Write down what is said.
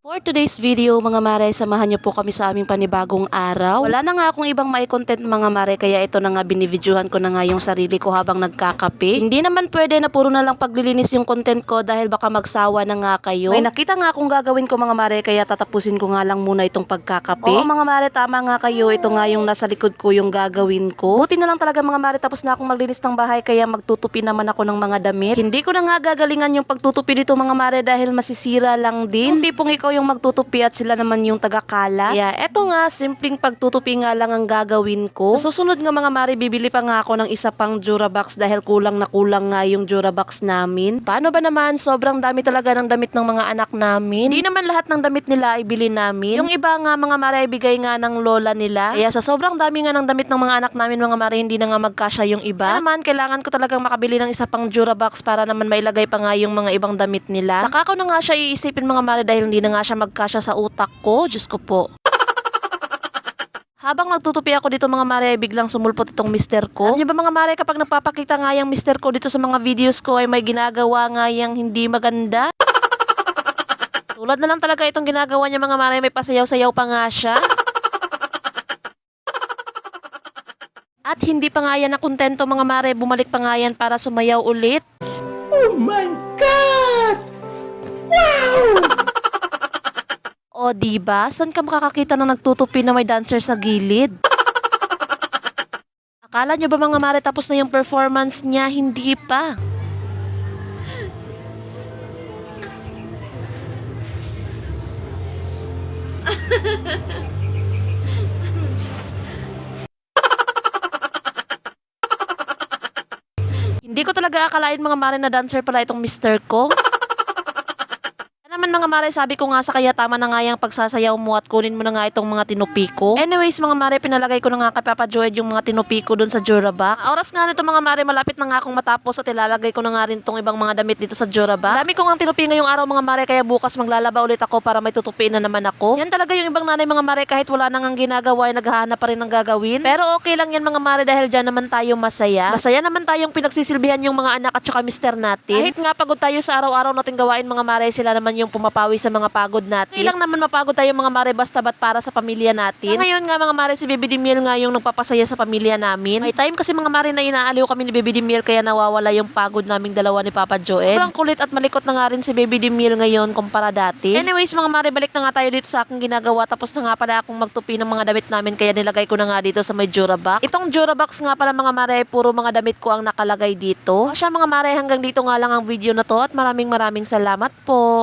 For today's video mga mare, samahan niyo po kami sa aming panibagong araw. Wala na nga akong ibang may content mga mare, kaya ito na nga binividyohan ko na nga yung sarili ko habang nagkakape. Hindi naman pwede na puro na lang paglilinis yung content ko dahil baka magsawa na nga kayo. May nakita nga akong gagawin ko mga mare, kaya tatapusin ko nga lang muna itong pagkakape. Oo mga mare, tama nga kayo, ito nga yung nasa likod ko yung gagawin ko. Buti na lang talaga mga mare, tapos na akong maglinis ng bahay kaya magtutupi naman ako ng mga damit. Hindi ko na nga gagalingan yung pagtutupi dito mga mare dahil masisira lang din. Hindi pong ikaw yung magtutupi at sila naman yung tagakala. Kaya eto nga, simpleng pagtutupi nga lang ang gagawin ko. Sa susunod nga mga mare, bibili pa nga ako ng isa pang Durabox dahil kulang na kulang nga yung Durabox namin. Paano ba naman? Sobrang dami talaga ng damit ng mga anak namin. Hindi naman lahat ng damit nila ay bili namin. Yung iba nga mga mare ay bigay nga ng lola nila. Kaya sa sobrang dami nga ng damit ng mga anak namin mga mare, hindi na nga magkasya yung iba. Kaya naman, kailangan ko talagang makabili ng isa pang Durabox para naman mailagay pa nga yung mga ibang damit nila. Saka ko na nga siya iisipin mga mare dahil hindi na nga siya magkasya sa utak ko. Diyos ko po. Habang nagtutupi ako dito mga mare, biglang sumulpot itong mister ko. Alam niyo ba mga mare, kapag nagpapakita nga yung mister ko dito sa mga videos ko ay may ginagawa nga yung hindi maganda. Tulad na lang talaga itong ginagawa niya mga mare, may pasayaw-sayaw pa nga siya. At hindi pa nga yan nakontento mga mare, bumalik pa nga yan para sumayaw ulit. Oh my God! Wow! O diba? Saan ka makakakita ng nagtutupi na may dancer sa gilid? Akala nyo ba mga mare tapos na yung performance niya? Hindi pa. Hindi ko talaga akalain mga mare na dancer pala itong mister ko. Naman mga mare, sabi ko nga sa kaya tama na nga yung pagsasayaw mo at kunin mo na nga itong mga tinupi ko. Anyways mga mare, pinalagay ko na nga kay Papa Joed yung mga tinupi ko dun sa Durabox. Oras nga nito mga mare, malapit na nga akong matapos at ilalagay ko na nga rin tong ibang mga damit dito sa Durabox. Dami ko nga tinupi ngayong araw mga mare, kaya bukas maglalaba ulit ako para may tutupiin na naman ako. Yan talaga yung ibang nanay mga mare, kahit wala nang ginagawa ay naghahanap pa rin ng gagawin. Pero okay lang yan mga mare dahil dyan naman tayo masaya. Masaya naman tayong pinagsisilbihan yung mga anak at saka mister natin. Kahit nga pagod tayo sa araw-araw nating gawain mga mare, sila naman yung pumapawi sa mga pagod natin. Hindi lang naman mapagod tayo mga mare basta ba't para sa pamilya natin. Ngayon nga mga mare, si Baby Dimiel nga yung nagpapasaya sa pamilya namin. May time kasi mga mare na inaaliw kami ni Baby Dimiel kaya nawawala yung pagod naming dalawa ni Papa Joed. Sobrang kulit at malikot na nga rin si Baby Dimiel ngayon kumpara dati. Anyways mga mare, balik na nga tayo dito sa aking ginagawa. Tapos na nga pala akong magtupi ng mga damit namin kaya nilagay ko na nga dito sa may Durabox. Itong Durabox nga pala mga mare ay puro mga damit ko ang nakalagay dito. Siya mga mare, hanggang dito nga lang ang video na to at maraming salamat po.